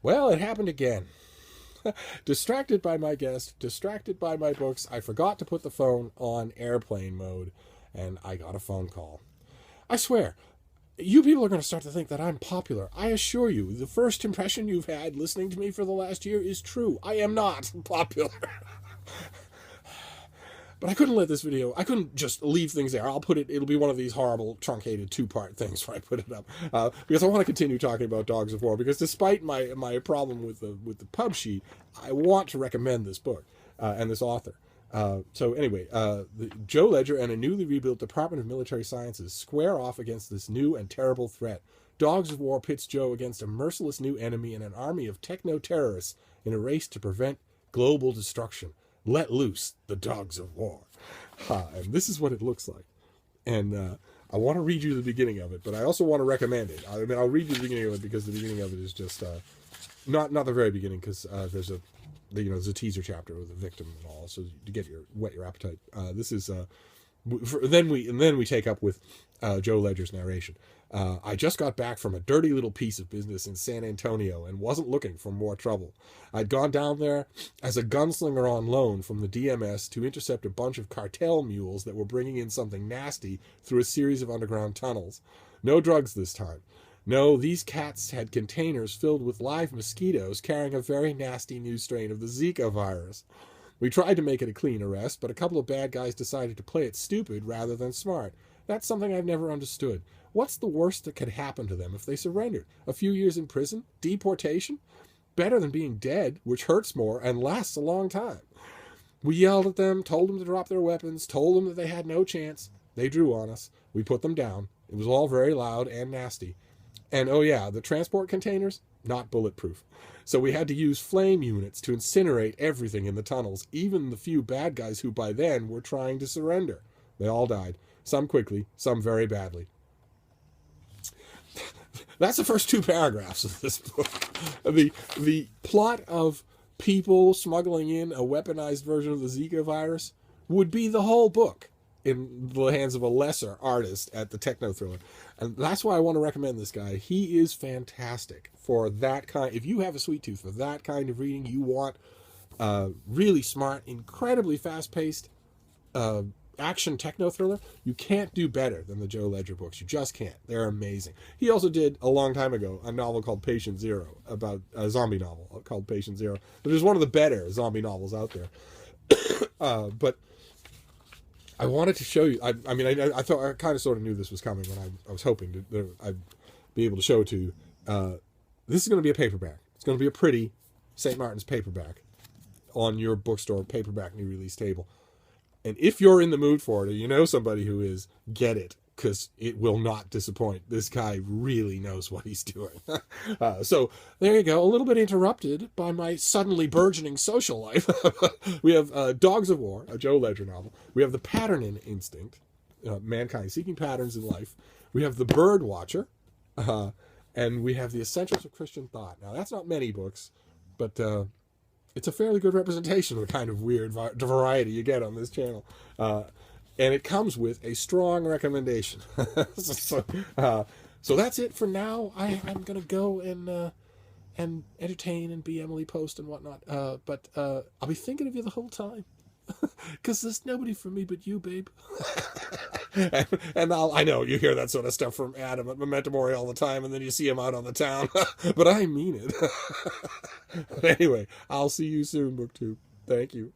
Well, it happened again. Distracted by my guest, distracted by my books, I forgot to put the phone on airplane mode, and I got a phone call. I swear, you people are going to start to think that I'm popular. I assure you, the first impression you've had listening to me for the last year is true. I am not popular. But I couldn't let this video, I couldn't just leave things there. I'll put it, it'll be one of these horrible, truncated two-part things where I put it up. Because I want to continue talking about Dogs of War, because despite my problem with the pub sheet, I want to recommend this book and this author. So anyway, Joe Ledger and a newly rebuilt Department of Military Sciences square off against this new and terrible threat. Dogs of War pits Joe against a merciless new enemy and an army of techno-terrorists in a race to prevent global destruction. Let loose the Dogs of War. And this is what it looks like. And I want to read you the beginning of it, but I also want to recommend it. I mean, I'll read you the beginning of it because the beginning of it is just not the very beginning, because there's a teaser chapter with a victim and all, so to get whet your appetite. This is then we take up with Joe Ledger's narration. I just got back from a dirty little piece of business in San Antonio and wasn't looking for more trouble. I'd gone down there as a gunslinger on loan from the DMS to intercept a bunch of cartel mules that were bringing in something nasty through a series of underground tunnels. No drugs this time. No, these cats had containers filled with live mosquitoes carrying a very nasty new strain of the Zika virus. We tried to make it a clean arrest, but a couple of bad guys decided to play it stupid rather than smart. That's something I've never understood. What's the worst that could happen to them if they surrendered? A few years in prison? Deportation? Better than being dead, which hurts more and lasts a long time. We yelled at them, told them to drop their weapons, told them that they had no chance. They drew on us. We put them down. It was all very loud and nasty. And oh yeah, the transport containers? Not bulletproof. So we had to use flame units to incinerate everything in the tunnels, even the few bad guys who by then were trying to surrender. They all died. Some quickly, some very badly. That's the first two paragraphs of this book. The plot of people smuggling in a weaponized version of the Zika virus would be the whole book in the hands of a lesser artist at the techno thriller. And that's why I want to recommend this guy. He is fantastic for that kind. If you have a sweet tooth for that kind of reading, you want really smart, incredibly fast-paced action techno thriller, you can't do better than the Joe Ledger books. You just can't. They're amazing. He also did a long time ago a novel called Patient Zero, about a zombie novel called Patient Zero, which is one of the better zombie novels out there. But I wanted to show you. I thought I kind of sort of knew this was coming when I was hoping I'd be able to show it to you. This is going to be a paperback. It's going to be a pretty St. Martin's paperback on your bookstore paperback new release table. And if you're in the mood for it, or you know somebody who is, get it, because it will not disappoint. This guy really knows what he's doing. So there you go. A little bit interrupted by my suddenly burgeoning social life. We have Dogs of War, a Joe Ledger novel. We have The Pattern Instinct, Mankind Seeking Patterns in Life. We have The Bird Watcher. And we have The Essentials of Christian Thought. Now, that's not many books, but it's a fairly good representation of the kind of weird variety you get on this channel. And it comes with a strong recommendation. So that's it for now. I'm going to go and entertain and be Emily Post and whatnot. But I'll be thinking of you the whole time. Because there's nobody for me but you, babe. and I know you hear that sort of stuff from Adam at Memento Mori all the time, and then you see him out on the town. But I mean it. Anyway, I'll see you soon, BookTube. Thank you.